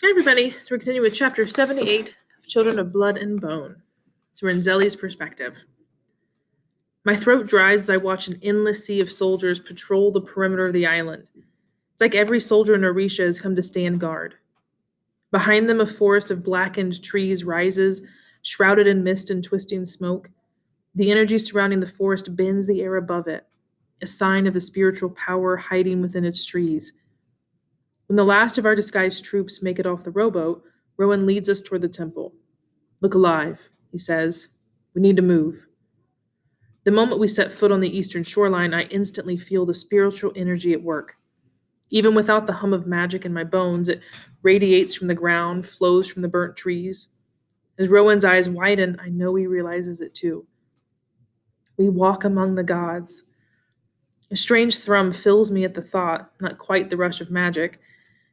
Hi, everybody. So we're continuing with chapter 78 of Children of Blood and Bone. So we're in Zelly's perspective. My throat dries as I watch an endless sea of soldiers patrol the perimeter of the island. It's like every soldier in Orisha has come to stand guard. Behind them, a forest of blackened trees rises, shrouded in mist and twisting smoke. The energy surrounding the forest bends the air above it, a sign of the spiritual power hiding within its trees. When the last of our disguised troops make it off the rowboat, Rowan leads us toward the temple. Look alive, he says. We need to move. The moment we set foot on the eastern shoreline, I instantly feel the spiritual energy at work. Even without the hum of magic in my bones, it radiates from the ground, flows from the burnt trees. As Rowan's eyes widen, I know he realizes it too. We walk among the gods. A strange thrum fills me at the thought, not quite the rush of magic,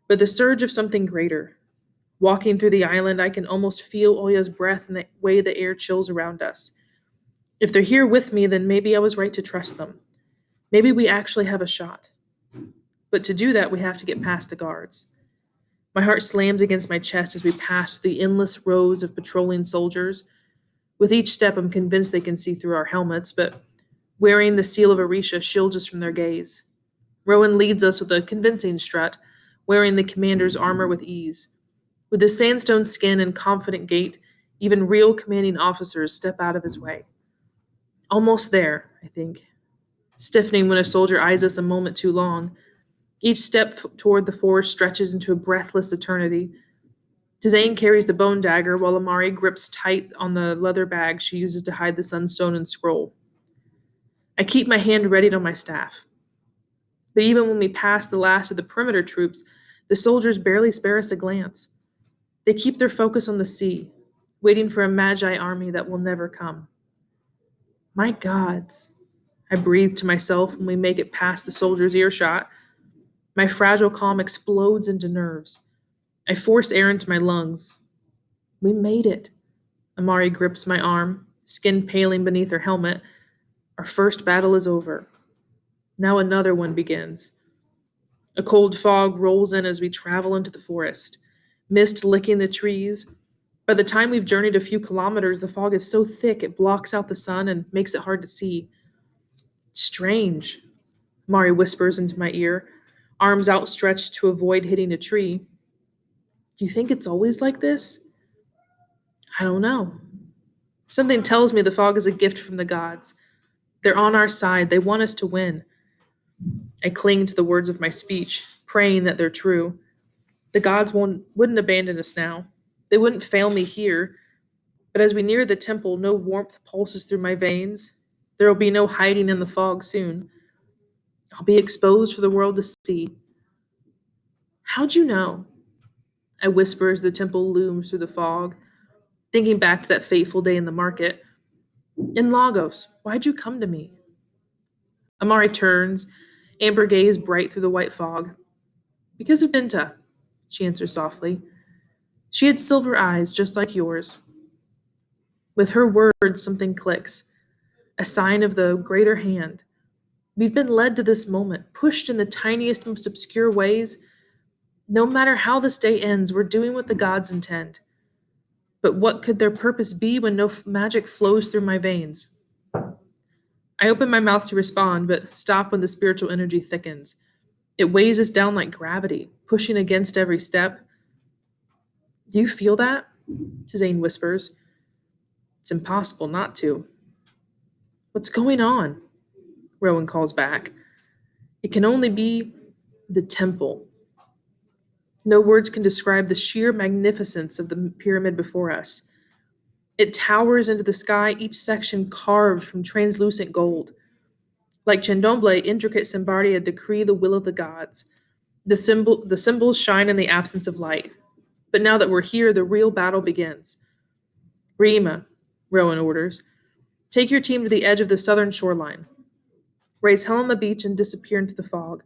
but the surge of something greater. Walking through the island, I can almost feel Oya's breath and the way the air chills around us. If they're here with me, then maybe I was right to trust them. Maybe we actually have a shot. But to do that, we have to get past the guards. My heart slams against my chest as we pass the endless rows of patrolling soldiers. With each step, I'm convinced they can see through our helmets, but wearing the seal of Orisha shields us from their gaze. Rowan leads us with a convincing strut, wearing the commander's armor with ease. With his sandstone skin and confident gait, even real commanding officers step out of his way. Almost there, I think, stiffening when a soldier eyes us a moment too long. Each step toward the forest stretches into a breathless eternity. Tizane carries the bone dagger while Amari grips tight on the leather bag she uses to hide the sunstone and scroll. I keep my hand readied on my staff. But even when we pass the last of the perimeter troops, the soldiers barely spare us a glance. They keep their focus on the sea, waiting for a magi army that will never come. My gods, I breathe to myself when we make it past the soldiers' earshot. My fragile calm explodes into nerves. I force air into my lungs. We made it. Amari grips my arm, skin paling beneath her helmet. Our first battle is over. Now another one begins. A cold fog rolls in as we travel into the forest, mist licking the trees. By the time we've journeyed a few kilometers, the fog is so thick it blocks out the sun and makes it hard to see. Strange, Mari whispers into my ear, arms outstretched to avoid hitting a tree. Do you think it's always like this? I don't know. Something tells me the fog is a gift from the gods. They're on our side. They want us to win. I cling to the words of my speech, praying that they're true. The gods wouldn't abandon us now. They wouldn't fail me here. But as we near the temple, no warmth pulses through my veins. There will be no hiding in the fog soon. I'll be exposed for the world to see. How'd you know? I whisper as the temple looms through the fog, thinking back to that fateful day in the market. In Lagos, why'd you come to me? Amari turns, amber gaze bright through the white fog. Because of Binta, she answers softly. She had silver eyes just like yours. With her words, something clicks, a sign of the greater hand. We've been led to this moment, pushed in the tiniest, most obscure ways. No matter how this day ends, we're doing what the gods intend. But what could their purpose be when no magic flows through my veins? I open my mouth to respond, but stop when the spiritual energy thickens. It weighs us down like gravity, pushing against every step. Do you feel that? Tizane whispers. It's impossible not to. What's going on? Rowan calls back. It can only be the temple. No words can describe the sheer magnificence of the pyramid before us. It towers into the sky, each section carved from translucent gold. Like Chandomble, intricate Sambardia decree the will of the gods. The symbols shine in the absence of light. But now that we're here, the real battle begins. Rima, Rowan orders, take your team to the edge of the southern shoreline. Raise hell on the beach and disappear into the fog.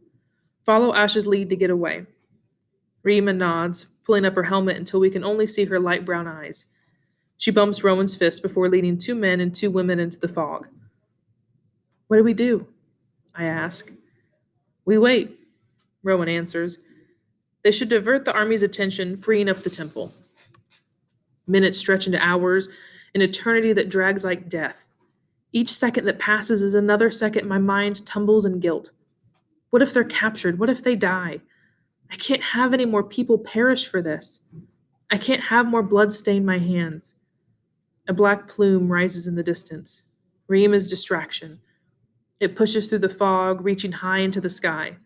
Follow Ash's lead to get away. Rima nods, pulling up her helmet until we can only see her light brown eyes. She bumps Rowan's fist before leading 2 men and 2 women into the fog. What do we do? I ask. We wait, Rowan answers. They should divert the army's attention, freeing up the temple. Minutes stretch into hours, an eternity that drags like death. Each second that passes is another second my mind tumbles in guilt. What if they're captured? What if they die? I can't have any more people perish for this. I can't have more blood stain my hands. A black plume rises in the distance. Rima's distraction. It pushes through the fog, reaching high into the sky.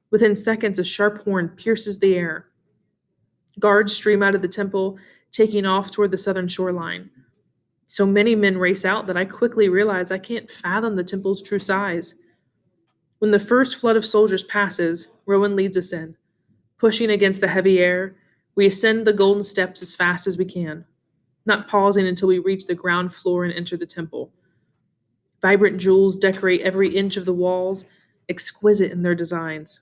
Within seconds, a sharp horn pierces the air. Guards stream out of the temple, taking off toward the southern shoreline. So many men race out that I quickly realize I can't fathom the temple's true size. When the first flood of soldiers passes, Rowan leads us in. Pushing against the heavy air, we ascend the golden steps as fast as we can, not pausing until we reach the ground floor and enter the temple. Vibrant jewels decorate every inch of the walls, exquisite in their designs.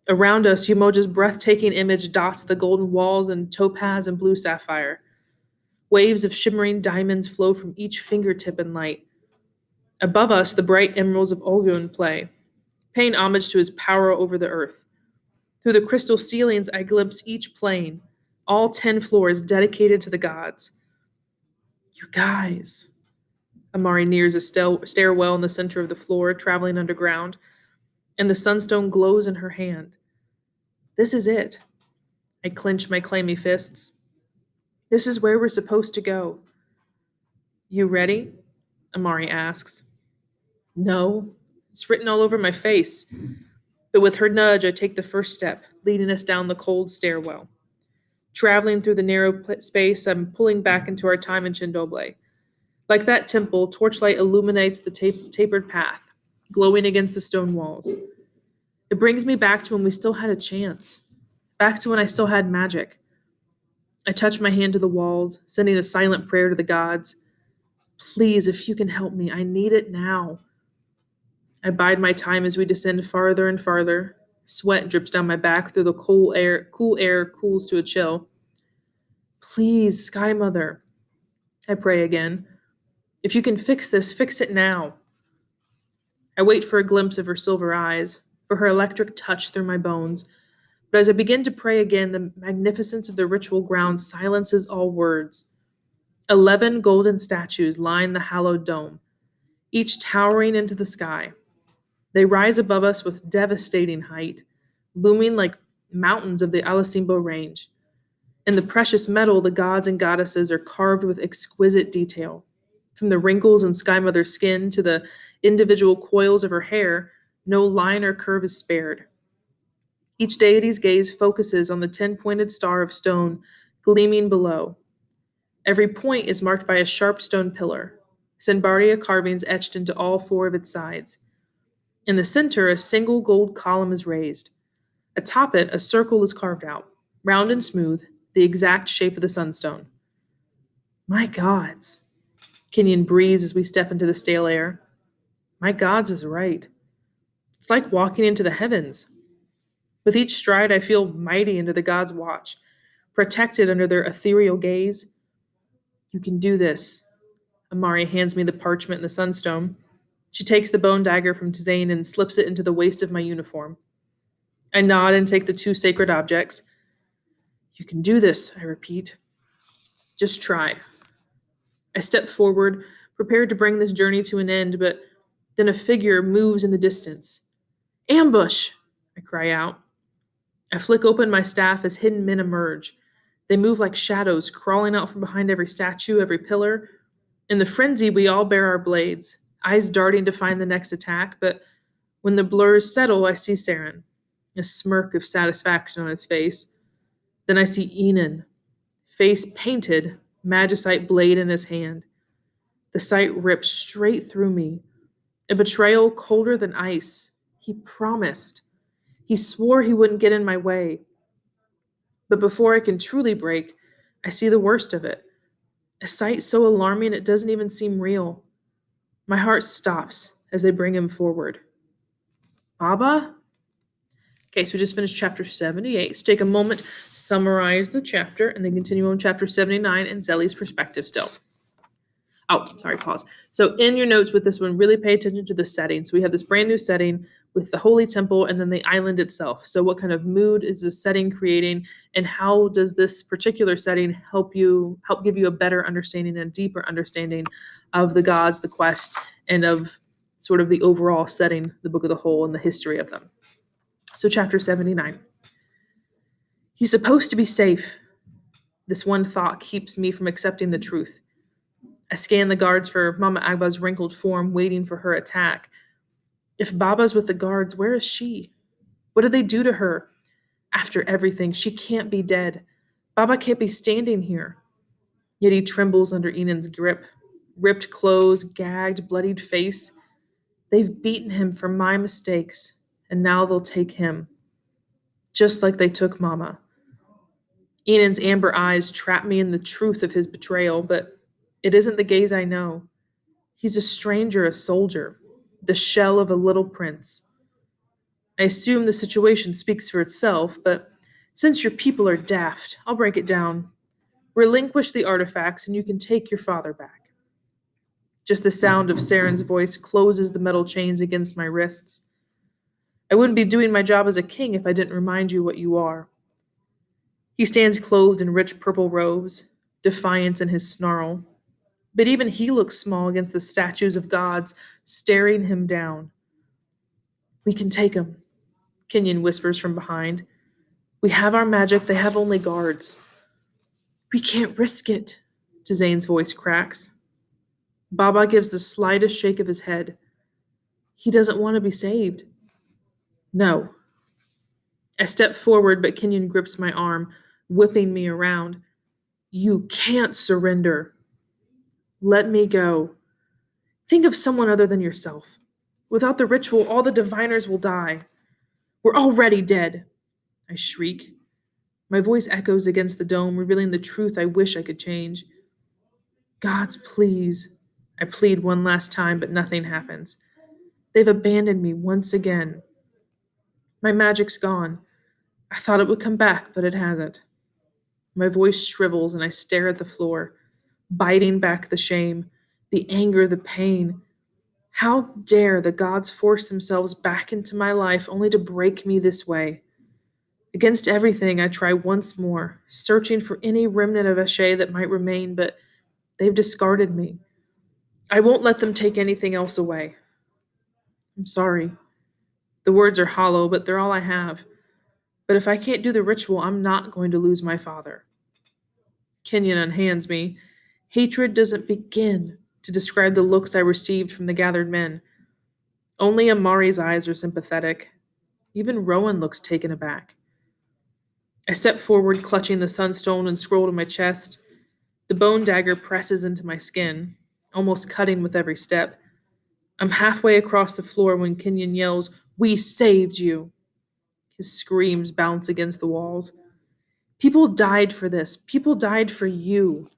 Around us, Umoja's breathtaking image dots the golden walls in topaz and blue sapphire. Waves of shimmering diamonds flow from each fingertip in light. Above us, the bright emeralds of Olgun play, paying homage to his power over the earth. Through the crystal ceilings, I glimpse each plane, all 10 floors dedicated to the gods. You guys. Amari nears a stairwell in the center of the floor, traveling underground, and the sunstone glows in her hand. This is it. I clench my clammy fists. This is where we're supposed to go. You ready? Amari asks. No, it's written all over my face. But with her nudge, I take the first step, leading us down the cold stairwell. Traveling through the narrow space, I'm pulling back into our time in Chindoble. Like that temple, torchlight illuminates the tapered path, glowing against the stone walls. It brings me back to when we still had a chance, back to when I still had magic. I touch my hand to the walls, sending a silent prayer to the gods. Please, if you can help me, I need it now. I bide my time as we descend farther and farther. Sweat drips down my back through the cool air cools to a chill. Please, Sky Mother, I pray again. If you can fix this, fix it now. I wait for a glimpse of her silver eyes, for her electric touch through my bones. But as I begin to pray again, the magnificence of the ritual ground silences all words. 11 golden statues line the hallowed dome, each towering into the sky. They rise above us with devastating height, looming like mountains of the Alasimbo Range. In the precious metal, the gods and goddesses are carved with exquisite detail. From the wrinkles in Sky Mother's skin to the individual coils of her hair, no line or curve is spared. Each deity's gaze focuses on the 10-pointed star of stone gleaming below. Every point is marked by a sharp stone pillar, Senbardia carvings etched into all 4 of its sides. In the center, a single gold column is raised. Atop it, a circle is carved out, round and smooth, the exact shape of the sunstone. My gods, Kenyon breathes as we step into the stale air. My gods is right. It's like walking into the heavens. With each stride, I feel mighty under the gods' watch, protected under their ethereal gaze. You can do this. Amari hands me the parchment and the sunstone. She takes the bone dagger from Tzain and slips it into the waist of my uniform. I nod and take the 2 sacred objects. You can do this, I repeat. Just try. I step forward, prepared to bring this journey to an end, but then a figure moves in the distance. Ambush! I cry out. I flick open my staff as hidden men emerge. They move like shadows, crawling out from behind every statue, every pillar. In the frenzy, we all bare our blades, eyes darting to find the next attack, but when the blurs settle, I see Saren, a smirk of satisfaction on his face. Then I see Enon, face painted, magicite blade in his hand. The sight rips straight through me. A betrayal colder than ice. He promised. He swore he wouldn't get in my way. But before I can truly break, I see the worst of it. A sight so alarming it doesn't even seem real. My heart stops as they bring him forward. Baba? Okay, so we just finished chapter 78. So take a moment, summarize the chapter, and then continue on chapter 79 and Zelly's perspective still. Oh, sorry, pause. So in your notes with this one, really pay attention to the setting. So we have this brand new setting. with the holy temple and then the island itself. So what kind of mood is this setting creating, and how does this particular setting help give you a better understanding and deeper understanding of the gods, the quest, and of sort of the overall setting, the book of the whole, and the history of them. So chapter 79. He's supposed to be safe. This one thought keeps me from accepting the truth. I scan the guards for Mama Agba's wrinkled form, waiting for her attack. If Baba's with the guards, where is she? What did they do to her? After everything, she can't be dead. Baba can't be standing here. Yet he trembles under Enan's grip. Ripped clothes, gagged, bloodied face. They've beaten him for my mistakes, and now they'll take him. Just like they took Mama. Enan's amber eyes trap me in the truth of his betrayal, but it isn't the gaze I know. He's a stranger, a soldier, the shell of a little prince. I assume the situation speaks for itself, but since your people are daft, I'll break it down. Relinquish the artifacts and you can take your father back. Just the sound of Saren's voice closes the metal chains against my wrists. I wouldn't be doing my job as a king if I didn't remind you what you are. He stands clothed in rich purple robes, defiance in his snarl. But even he looks small against the statues of gods staring him down. We can take him, Kenyon whispers from behind. We have our magic, they have only guards. We can't risk it, Jazane's voice cracks. Baba gives the slightest shake of his head. He doesn't want to be saved. No. I step forward, but Kenyon grips my arm, whipping me around. You can't surrender. Let me go. Think of someone other than yourself. Without the ritual, all the diviners will die. We're already dead, I shriek. My voice echoes against the dome, revealing the truth I wish I could change. Gods, please. I plead one last time, but nothing happens. They've abandoned me once again. My magic's gone. I thought it would come back, but it hasn't. My voice shrivels and I stare at the floor, biting back the shame, the anger, the pain. How dare the gods force themselves back into my life only to break me this way? Against everything, I try once more, searching for any remnant of Ashe that might remain, but they've discarded me. I won't let them take anything else away. I'm sorry. The words are hollow, but they're all I have. But if I can't do the ritual, I'm not going to lose my father. Kenyon unhands me. Hatred doesn't begin to describe the looks I received from the gathered men. Only Amari's eyes are sympathetic. Even Rowan looks taken aback. I step forward, clutching the sunstone and scroll to my chest. The bone dagger presses into my skin, almost cutting with every step. I'm halfway across the floor when Kenyon yells, "We saved you!" His screams bounce against the walls. People died for this. People died for you.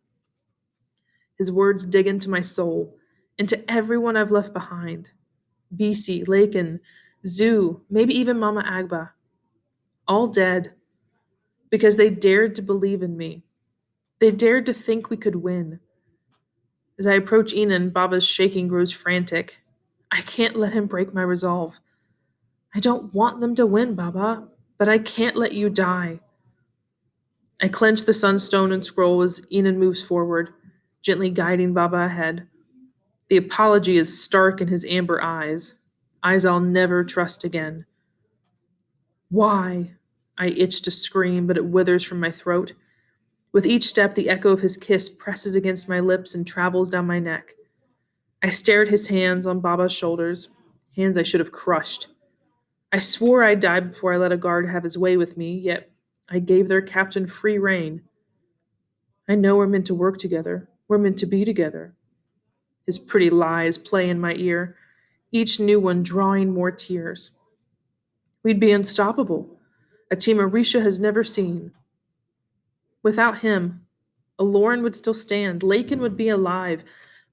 His words dig into my soul, into everyone I've left behind. BC, Lakin, Zoo, maybe even Mama Agba. All dead. Because they dared to believe in me. They dared to think we could win. As I approach Enan, Baba's shaking grows frantic. I can't let him break my resolve. I don't want them to win, Baba, but I can't let you die. I clench the sunstone and scroll as Enan moves forward, gently guiding Baba ahead. The apology is stark in his amber eyes I'll never trust again. Why? I itch to scream, but it withers from my throat. With each step, the echo of his kiss presses against my lips and travels down my neck. I stare at his hands on Baba's shoulders, hands I should have crushed. I swore I'd die before I let a guard have his way with me, yet I gave their captain free rein. I know we're meant to work together. We're meant to be together. His pretty lies play in my ear, each new one drawing more tears. We'd be unstoppable, a team Orisha has never seen. Without him, Aloran would still stand, Lakin would be alive.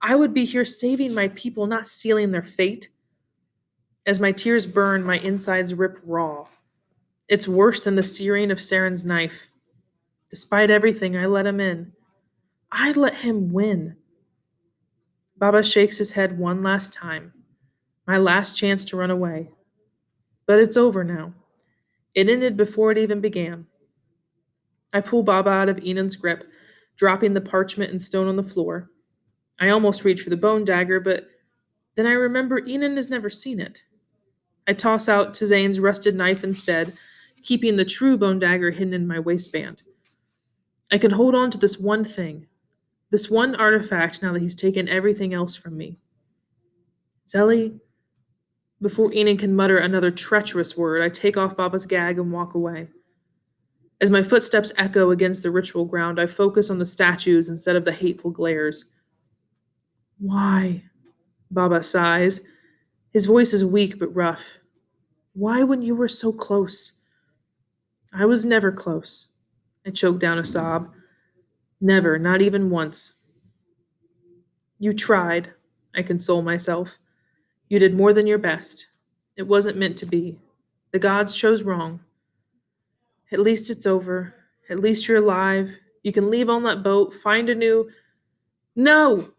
I would be here saving my people, not sealing their fate. As my tears burn, my insides rip raw. It's worse than the searing of Saren's knife. Despite everything, I let him in. I'd let him win. Baba shakes his head one last time. My last chance to run away. But it's over now. It ended before it even began. I pull Baba out of Enan's grip, dropping the parchment and stone on the floor. I almost reach for the bone dagger, but then I remember Enan has never seen it. I toss out Tizane's rusted knife instead, keeping the true bone dagger hidden in my waistband. I can hold on to this one thing, this one artifact now that he's taken everything else from me. Zelly, before Enan can mutter another treacherous word, I take off Baba's gag and walk away. As my footsteps echo against the ritual ground, I focus on the statues instead of the hateful glares. Why? Baba sighs. His voice is weak but rough. Why when you were so close? I was never close. I choke down a sob. Never, not even once. You tried, I console myself. You did more than your best. It wasn't meant to be. The gods chose wrong. At least it's over. At least you're alive. You can leave on that boat, find a new. No!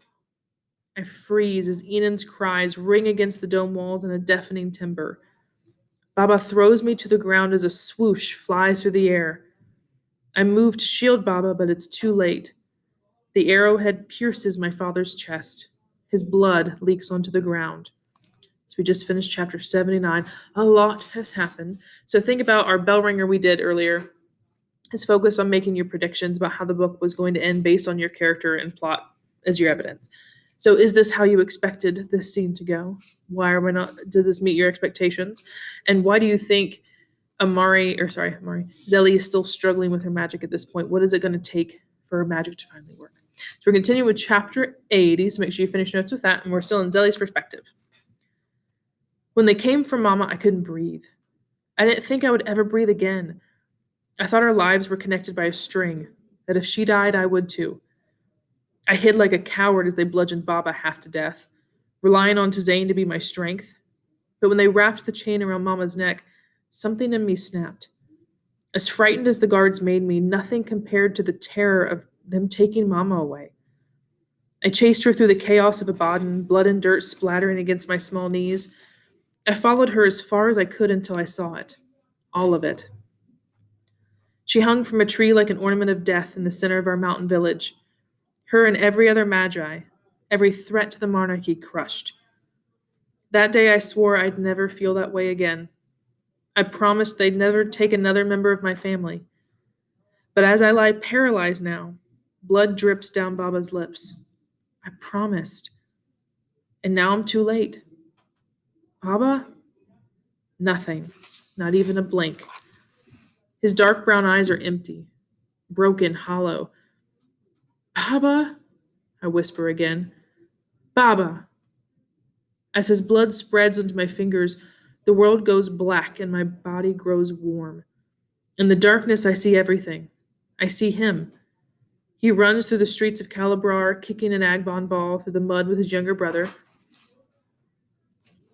I freeze as Enan's cries ring against the dome walls in a deafening timbre. Baba throws me to the ground as a swoosh flies through the air. I move to shield Baba, but it's too late. The arrowhead pierces my father's chest. His blood leaks onto the ground. So we just finished chapter 79. A lot has happened. So think about our bell ringer we did earlier. Is focused on making your predictions about how the book was going to end based on your character and plot as your evidence. So is this how you expected this scene to go? Did this meet your expectations? And why do you think Zelly is still struggling with her magic at this point? What is it going to take for her magic to finally work? So we're continuing with chapter 80, so make sure you finish notes with that, and we're still in Zelly's perspective. When they came from Mama, I couldn't breathe. I didn't think I would ever breathe again. I thought our lives were connected by a string, that if she died, I would too. I hid like a coward as they bludgeoned Baba half to death, relying on Tizane to be my strength. But when they wrapped the chain around Mama's neck, something in me snapped. As frightened as the guards made me, nothing compared to the terror of them taking Mama away. I chased her through the chaos of Abaddon, blood and dirt splattering against my small knees. I followed her as far as I could until I saw it. All of it. She hung from a tree like an ornament of death in the center of our mountain village. Her and every other magi, every threat to the monarchy crushed. That day I swore I'd never feel that way again. I promised they'd never take another member of my family. But as I lie paralyzed now, blood drips down Baba's lips. I promised. And now I'm too late. Baba? Nothing. Not even a blink. His dark brown eyes are empty, broken, hollow. Baba? I whisper again. Baba! As his blood spreads onto my fingers, the world goes black and my body grows warm. In the darkness, I see everything. I see him. He runs through the streets of Calibrar, kicking an Agbon ball through the mud with his younger brother.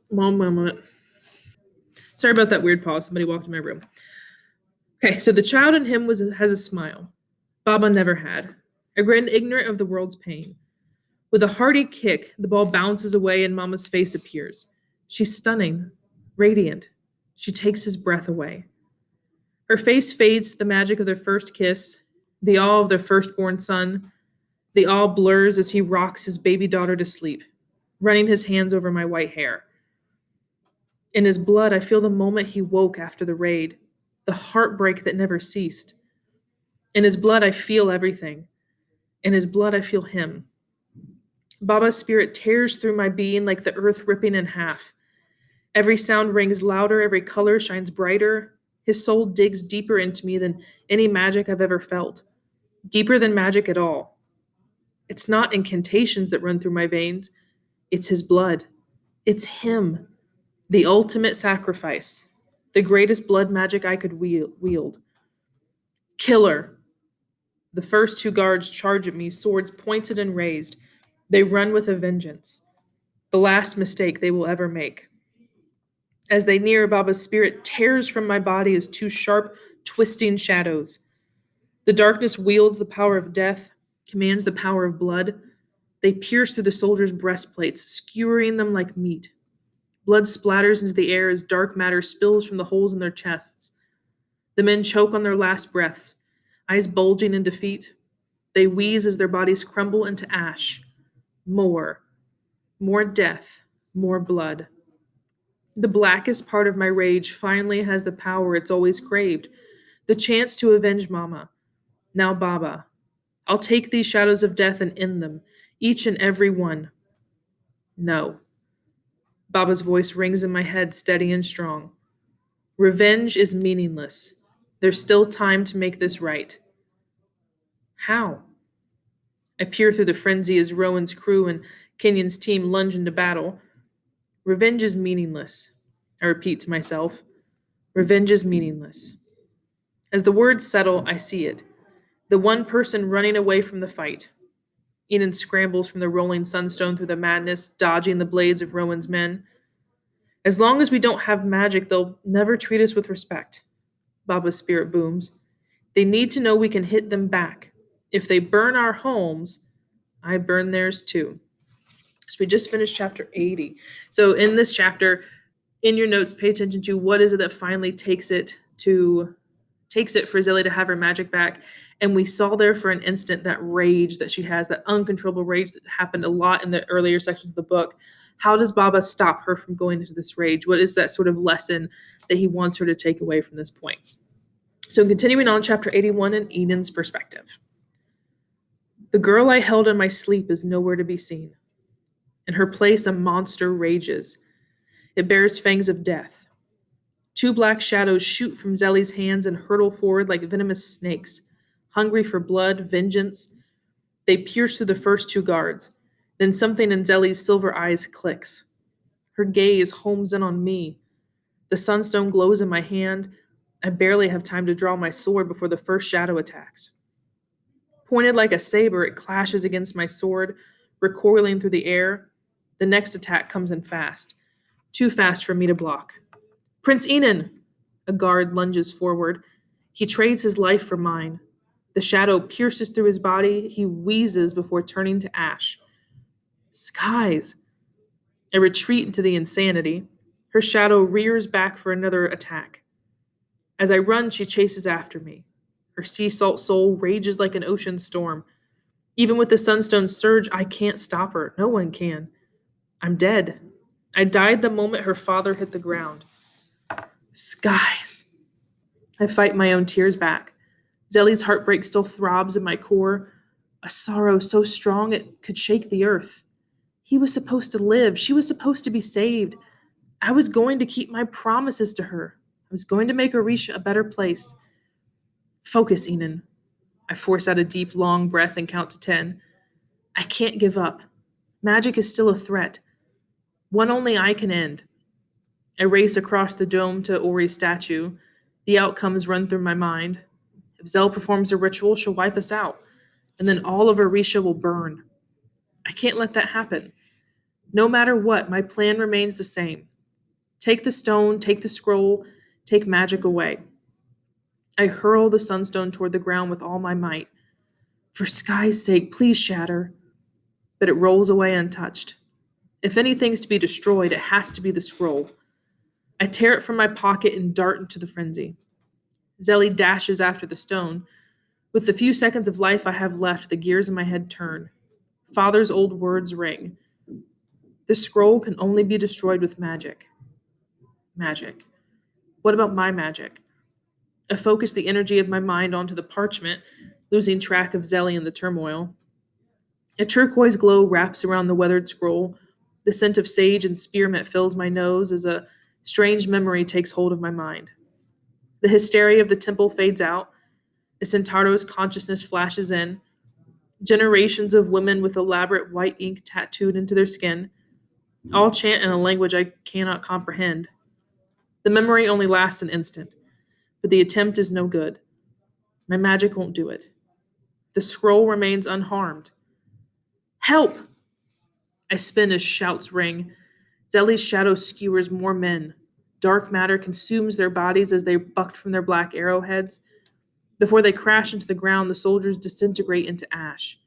One moment. Sorry about that weird pause. Somebody walked in my room. Okay, so the child in him has a smile. Baba never had. A grin ignorant of the world's pain. With a hearty kick, the ball bounces away and Mama's face appears. She's stunning, radiant. She takes his breath away. Her face fades to the magic of their first kiss, the awe of their firstborn son. The awe blurs as he rocks his baby daughter to sleep, running his hands over my white hair. In his blood, I feel the moment he woke after the raid, the heartbreak that never ceased. In his blood, I feel everything. In his blood, I feel him. Baba's spirit tears through my being like the earth ripping in half. Every sound rings louder, every color shines brighter. His soul digs deeper into me than any magic I've ever felt. Deeper than magic at all. It's not incantations that run through my veins. It's his blood. It's him. The ultimate sacrifice. The greatest blood magic I could wield. Killer. The first two guards charge at me, swords pointed and raised. They run with a vengeance. The last mistake they will ever make. As they near, Baba's spirit tears from my body as two sharp, twisting shadows. The darkness wields the power of death, commands the power of blood. They pierce through the soldiers' breastplates, skewering them like meat. Blood splatters into the air as dark matter spills from the holes in their chests. The men choke on their last breaths, eyes bulging in defeat. They wheeze as their bodies crumble into ash. More death, more blood. The blackest part of my rage finally has the power it's always craved, the chance to avenge Mama. Now Baba. I'll take these shadows of death and end them, each and every one. No. Baba's voice rings in my head, steady and strong. Revenge is meaningless. There's still time to make this right. How? I peer through the frenzy as Rowan's crew and Kenyon's team lunge into battle. Revenge is meaningless. I repeat to myself. Revenge is meaningless. As the words settle, I see it. The one person running away from the fight. Eden scrambles from the rolling sunstone through the madness, dodging the blades of Rowan's men. As long as we don't have magic, they'll never treat us with respect. Baba's spirit booms. They need to know we can hit them back. If they burn our homes, I burn theirs too. So we just finished chapter 80. So in this chapter, in your notes, pay attention to what is it that finally takes it for Zelie to have her magic back. And we saw there for an instant that rage that she has, that uncontrollable rage that happened a lot in the earlier sections of the book. How does Baba stop her from going into this rage? What is that sort of lesson that he wants her to take away from this point? So continuing on, chapter 81 in Eden's perspective. The girl I held in my sleep is nowhere to be seen. In her place, a monster rages. It bears fangs of death. 2 black shadows shoot from Zelly's hands and hurtle forward like venomous snakes, hungry for blood, vengeance. They pierce through the first 2 guards. Then something in Zelly's silver eyes clicks. Her gaze homes in on me. The sunstone glows in my hand. I barely have time to draw my sword before the first shadow attacks. Pointed like a saber, it clashes against my sword, recoiling through the air. The next attack comes in fast. Too fast for me to block. Prince Enon! A guard lunges forward. He trades his life for mine. The shadow pierces through his body. He wheezes before turning to ash. Skies! I retreat into the insanity. Her shadow rears back for another attack. As I run, she chases after me. Her sea salt soul rages like an ocean storm. Even with the sunstone's surge, I can't stop her. No one can. I'm dead. I died the moment her father hit the ground. Skies. I fight my own tears back. Zelly's heartbreak still throbs in my core, a sorrow so strong it could shake the earth. He was supposed to live. She was supposed to be saved. I was going to keep my promises to her. I was going to make Orisha a better place. Focus, Enon. I force out a deep, long breath and count to 10. I can't give up. Magic is still a threat. One only I can end. I race across the dome to Ori's statue. The outcomes run through my mind. If Zell performs a ritual, she'll wipe us out, and then all of Orisha will burn. I can't let that happen. No matter what, my plan remains the same. Take the stone, take the scroll, take magic away. I hurl the sunstone toward the ground with all my might. For sky's sake, please shatter. But it rolls away untouched. If anything's to be destroyed, it has to be the scroll. I tear it from my pocket and dart into the frenzy. Zelly dashes after the stone. With the few seconds of life I have left, the gears in my head turn. Father's old words ring. The scroll can only be destroyed with magic. Magic. What about my magic? I focus the energy of my mind onto the parchment, losing track of Zelly in the turmoil. A turquoise glow wraps around the weathered scroll. The scent of sage and spearmint fills my nose as a strange memory takes hold of my mind. The hysteria of the temple fades out. A Centauro's consciousness flashes in. Generations of women with elaborate white ink tattooed into their skin, all chant in a language I cannot comprehend. The memory only lasts an instant, but the attempt is no good. My magic won't do it. The scroll remains unharmed. Help! I spin as shouts ring. Zelly's shadow skewers more men. Dark matter consumes their bodies as they bucked from their black arrowheads. Before they crash into the ground, the soldiers disintegrate into ash.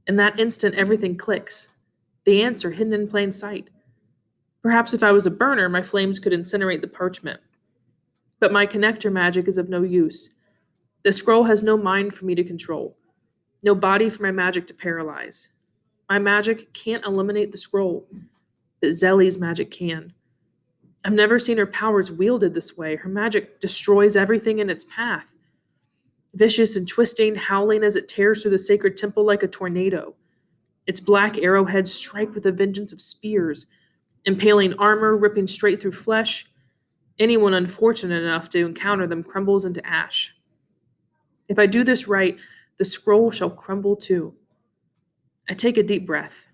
In that instant, everything clicks. The answer hidden in plain sight. Perhaps if I was a burner, my flames could incinerate the parchment. But my connector magic is of no use. The scroll has no mind for me to control, no body for my magic to paralyze. My magic can't eliminate the scroll, but Zelly's magic can. I've never seen her powers wielded this way. Her magic destroys everything in its path, vicious and twisting, howling as it tears through the sacred temple like a tornado. Its black arrowheads strike with the vengeance of spears, impaling armor, ripping straight through flesh. Anyone unfortunate enough to encounter them crumbles into ash. If I do this right, the scroll shall crumble too. I take a deep breath,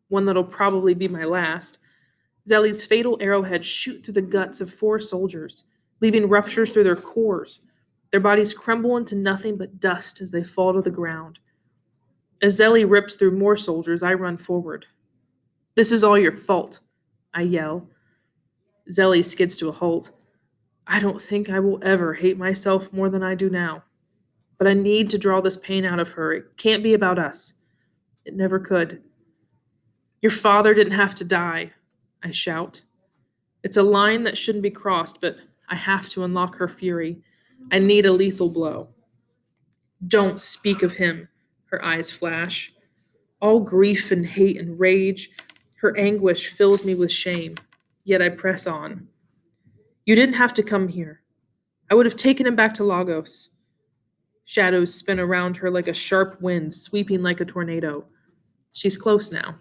one that'll probably be my last. Zelly's fatal arrowheads shoot through the guts of 4 soldiers, leaving ruptures through their cores. Their bodies crumble into nothing but dust as they fall to the ground. As Zelly rips through more soldiers, I run forward. "This is all your fault," I yell. Zelly skids to a halt. I don't think I will ever hate myself more than I do now. But I need to draw this pain out of her. It can't be about us. It never could. "Your father didn't have to die," I shout. It's a line that shouldn't be crossed, but I have to unlock her fury. I need a lethal blow. "Don't speak of him," her eyes flash. All grief and hate and rage, her anguish fills me with shame, yet I press on. "You didn't have to come here. I would have taken him back to Lagos." Shadows spin around her like a sharp wind, sweeping like a tornado. She's close now.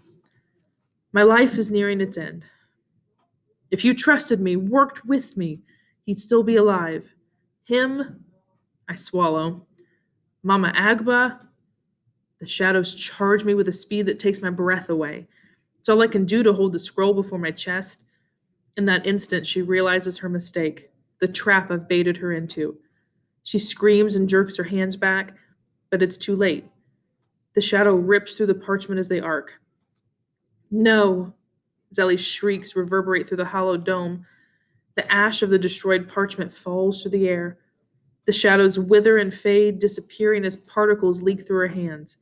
"My life is nearing its end. If you trusted me, worked with me, he'd still be alive. Him," I swallow. "Mama Agba." The shadows charge me with a speed that takes my breath away. It's all I can do to hold the scroll before my chest. In that instant, she realizes her mistake, the trap I've baited her into. She screams and jerks her hands back, but it's too late. The shadow rips through the parchment as they arc. "No!" Zelly's shrieks reverberate through the hollow dome. The ash of the destroyed parchment falls through the air. The shadows wither and fade, disappearing as particles leak through her hands.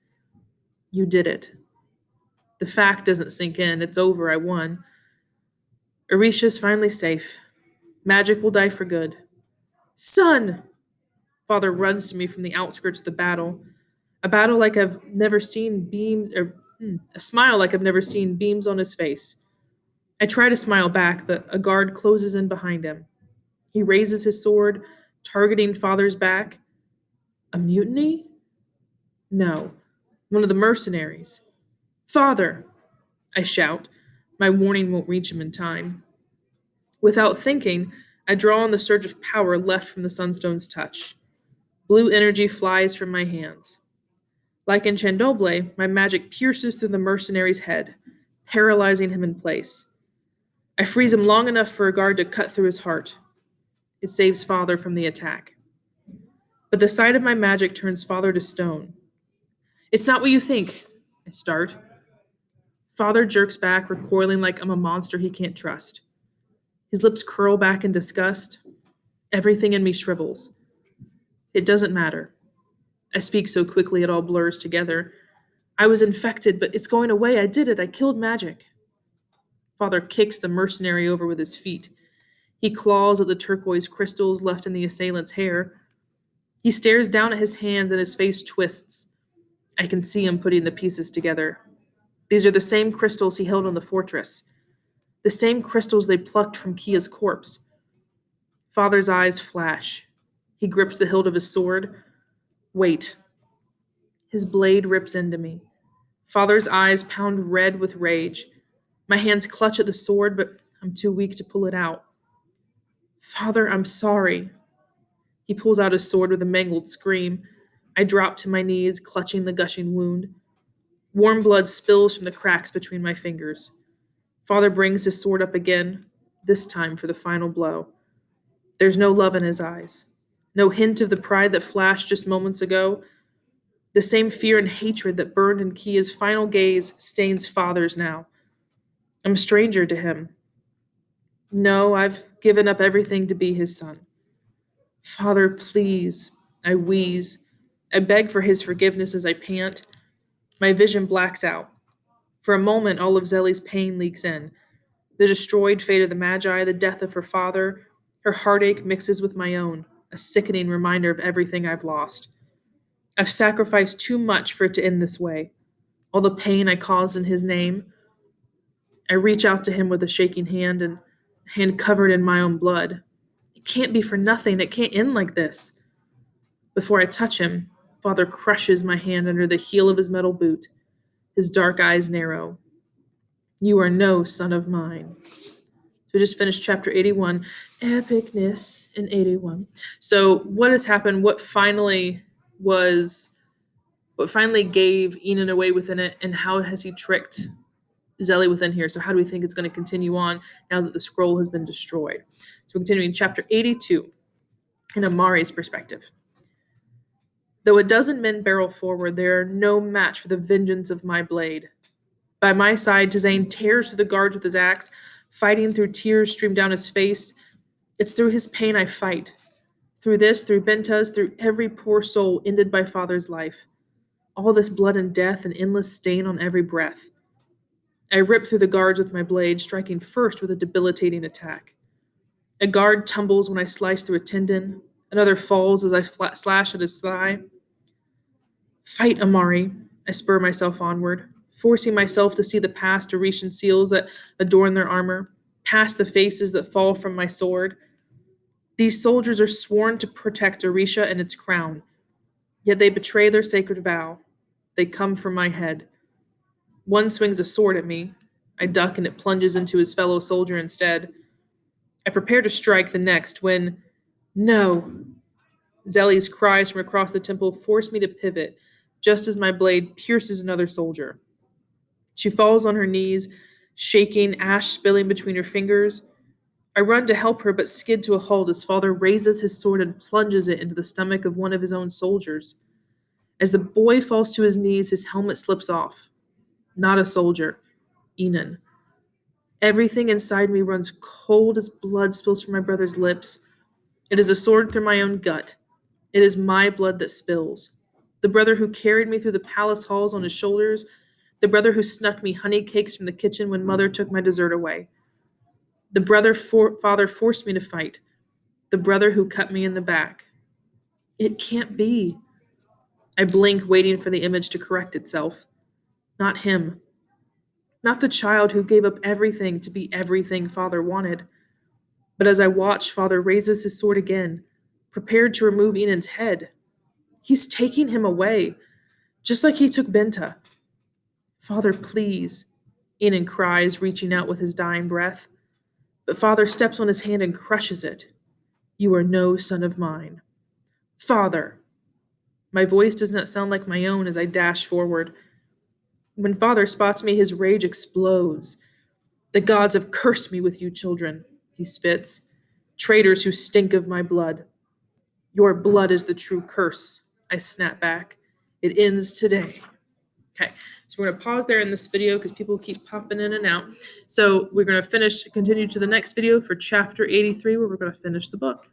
"You did it." The fact doesn't sink in. It's over. I won. Orisha's finally safe. Magic will die for good. "Son!" Father runs to me from the outskirts of the battle. A battle like I've never seen beams, a smile like I've never seen beams on his face. I try to smile back, but a guard closes in behind him. He raises his sword, targeting Father's back. A mutiny? No, one of the mercenaries. "Father!" I shout. My warning won't reach him in time. Without thinking, I draw on the surge of power left from the Sunstone's touch. Blue energy flies from my hands. Like in Chandoble, my magic pierces through the mercenary's head, paralyzing him in place. I freeze him long enough for a guard to cut through his heart. It saves Father from the attack. But the sight of my magic turns Father to stone. "It's not what you think," I start. Father jerks back, recoiling like I'm a monster he can't trust. His lips curl back in disgust. Everything in me shrivels. It doesn't matter. I speak so quickly it all blurs together. "I was infected, but it's going away. I did it. I killed magic." Father kicks the mercenary over with his feet. He claws at the turquoise crystals left in the assailant's hair. He stares down at his hands and his face twists. I can see him putting the pieces together. These are the same crystals he held on the fortress. The same crystals they plucked from Kia's corpse. Father's eyes flash. He grips the hilt of his sword. Wait. His blade rips into me. Father's eyes pound red with rage. My hands clutch at the sword, but I'm too weak to pull it out. "Father, I'm sorry." He pulls out his sword with a mangled scream. I drop to my knees, clutching the gushing wound. Warm blood spills from the cracks between my fingers. Father brings his sword up again, this time for the final blow. There's no love in his eyes. No hint of the pride that flashed just moments ago. The same fear and hatred that burned in Kia's final gaze stains Father's now. I'm a stranger to him. No, I've given up everything to be his son. "Father, please," I wheeze. I beg for his forgiveness as I pant. My vision blacks out. For a moment, all of Zelly's pain leaks in. The destroyed fate of the Magi, the death of her father, her heartache mixes with my own, a sickening reminder of everything I've lost. I've sacrificed too much for it to end this way. All the pain I caused in his name. I reach out to him with a shaking hand and hand covered in my own blood. It can't be for nothing. It can't end like this. Before I touch him, Father crushes my hand under the heel of his metal boot. His dark eyes narrow. You are no son of mine. So we just finished chapter 81. Epicness in 81. So what has happened? What finally gave Enon away within it, and how has he tricked Zelly within here? So how do we think it's going to continue on now that the scroll has been destroyed? So we're continuing chapter 82 in Amari's perspective. Though a dozen men barrel forward, they are no match for the vengeance of my blade. By my side, Tizane tears through the guards with his axe, fighting through tears stream down his face. It's through his pain I fight. Through this, through Benta's, through every poor soul ended by father's life. All this blood and death, an endless stain on every breath. I rip through the guards with my blade, striking first with a debilitating attack. A guard tumbles when I slice through a tendon. Another falls as I slash at his thigh. Fight, Amari. I spur myself onward, forcing myself to see the past Orishan seals that adorn their armor, past the faces that fall from my sword. These soldiers are sworn to protect Orisha and its crown, yet they betray their sacred vow. They come for my head. One swings a sword at me. I duck and it plunges into his fellow soldier instead. I prepare to strike the next when, no! Zelly's cries from across the temple force me to pivot, just as my blade pierces another soldier. She falls on her knees, shaking, ash spilling between her fingers. I run to help her, but skid to a halt as father raises his sword and plunges it into the stomach of one of his own soldiers. As the boy falls to his knees, his helmet slips off. Not a soldier. Enon. Everything inside me runs cold as blood spills from my brother's lips. It is a sword through my own gut. It is my blood that spills. The brother who carried me through the palace halls on his shoulders, the brother who snuck me honey cakes from the kitchen when mother took my dessert away. The brother father forced me to fight, the brother who cut me in the back. It can't be. I blink, waiting for the image to correct itself. Not him. Not the child who gave up everything to be everything father wanted. But as I watch, father raises his sword again, prepared to remove Enon's head. He's taking him away, just like he took Benta. Father, please, Enon cries, reaching out with his dying breath. But father steps on his hand and crushes it. You are no son of mine. Father! My voice does not sound like my own as I dash forward. When father spots me, his rage explodes. The gods have cursed me with you children, he spits. Traitors who stink of my blood. Your blood is the true curse, I snap back. It ends today. Okay, so we're going to pause there in this video because people keep popping in and out. So we're going to continue to the next video for chapter 83 where we're going to finish the book.